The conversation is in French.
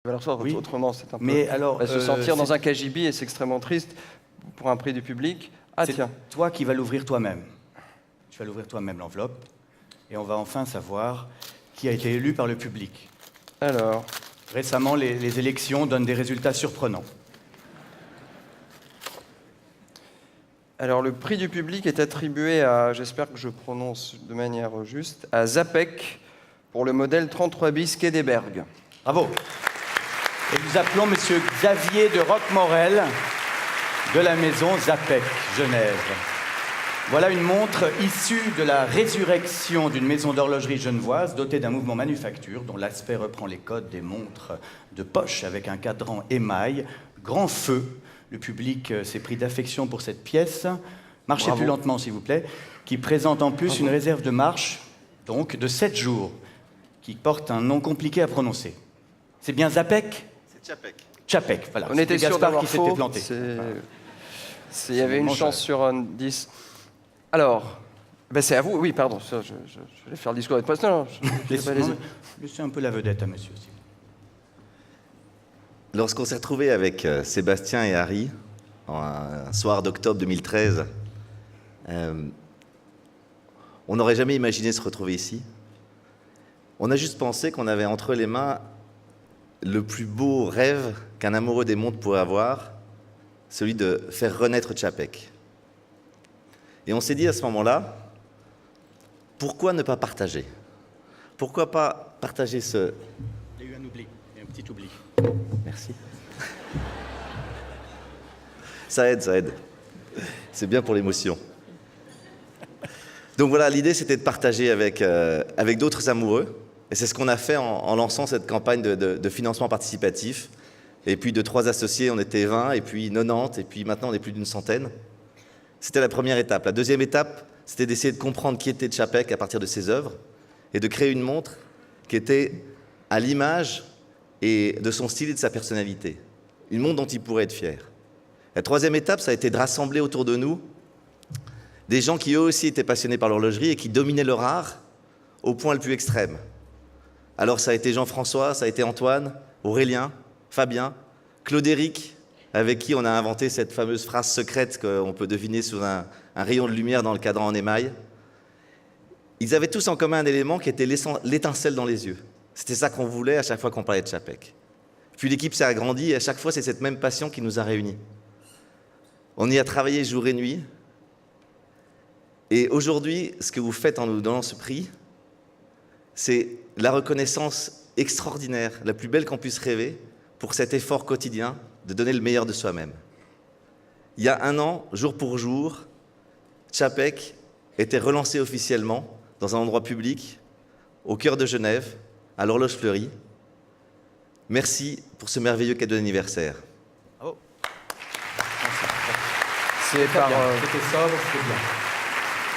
Alors ça, Oui. autrement, c'est un peu... Mais alors, se sentir dans un KGB, et c'est extrêmement triste pour un prix du public. Ah c'est tiens, toi qui vas l'ouvrir toi-même. Tu vas l'ouvrir toi-même, l'enveloppe, et on va enfin savoir qui a été élu par le public. alors... Récemment, les élections donnent des résultats surprenants. Alors, le prix du public est attribué à, j'espère que je prononce de manière juste, à Zapec pour le modèle 33 bis quai des Bergues. Bravo. Et nous appelons Monsieur Xavier de Roquemorel de la maison Zapec, Genève. Voilà une montre issue de la résurrection d'une maison d'horlogerie genevoise dotée d'un mouvement manufacture dont l'aspect reprend les codes des montres de poche avec un cadran émail, grand feu. Le public s'est pris d'affection pour cette pièce. Marchez Bravo. plus lentement, s'il vous plaît. Qui présente en plus une réserve de marche, donc de 7 jours, qui porte un nom compliqué à prononcer. C'est bien Zapec? C'est Tchapek. Tchapek, voilà. On était C'était sûr Gaspard d'avoir qui s'était faux. planté. Il y avait une vraiment chance ça. sur un 10. Alors, ben c'est à vous, oui, pardon, ça, je vais faire le discours de presse. Non, Laissez un peu la vedette à monsieur aussi. Lorsqu'on s'est retrouvé avec Sébastien et Harry, un soir d'octobre 2013, on n'aurait jamais imaginé se retrouver ici. On a juste pensé qu'on avait entre les mains le plus beau rêve qu'un amoureux des montres pourrait avoir, celui de faire renaître Tchapek. Et on s'est dit à ce moment-là, pourquoi ne pas partager? Pourquoi pas partager ce... Il y a eu un oubli, un petit oubli. Merci. Ça aide, ça aide. C'est bien pour l'émotion. Donc voilà, l'idée c'était de partager avec d'autres amoureux. Et c'est ce qu'on a fait en lançant cette campagne de financement participatif. Et puis de 3 associés, on était 20, et puis 90, et puis maintenant on est plus d'une centaine. C'était la première étape. La deuxième étape, c'était d'essayer de comprendre qui était Tchapek à partir de ses œuvres et de créer une montre qui était à l'image et de son style et de sa personnalité. Une montre dont il pourrait être fier. La troisième étape, ça a été de rassembler autour de nous des gens qui eux aussi étaient passionnés par l'horlogerie et qui dominaient leur art au point le plus extrême. Alors ça a été Jean-François, ça a été Antoine, Aurélien, Fabien, Claude-Éric, avec qui on a inventé cette fameuse phrase secrète qu'on peut deviner sous un rayon de lumière dans le cadran en émail. Ils avaient tous en commun un élément qui était l'étincelle dans les yeux. C'était ça qu'on voulait à chaque fois qu'on parlait de Tchapek. Puis l'équipe s'est agrandie et à chaque fois, c'est cette même passion qui nous a réunis. On y a travaillé jour et nuit. Et aujourd'hui, ce que vous faites en nous donnant ce prix, c'est la reconnaissance extraordinaire, la plus belle qu'on puisse rêver pour cet effort quotidien de donner le meilleur de soi-même. Il y a 1 an, jour pour jour, Tchapek était relancé officiellement dans un endroit public, au cœur de Genève, à l'Horloge Fleurie. Merci pour ce merveilleux cadeau d'anniversaire. Bravo. C'est par... C'était sobre, c'était bien.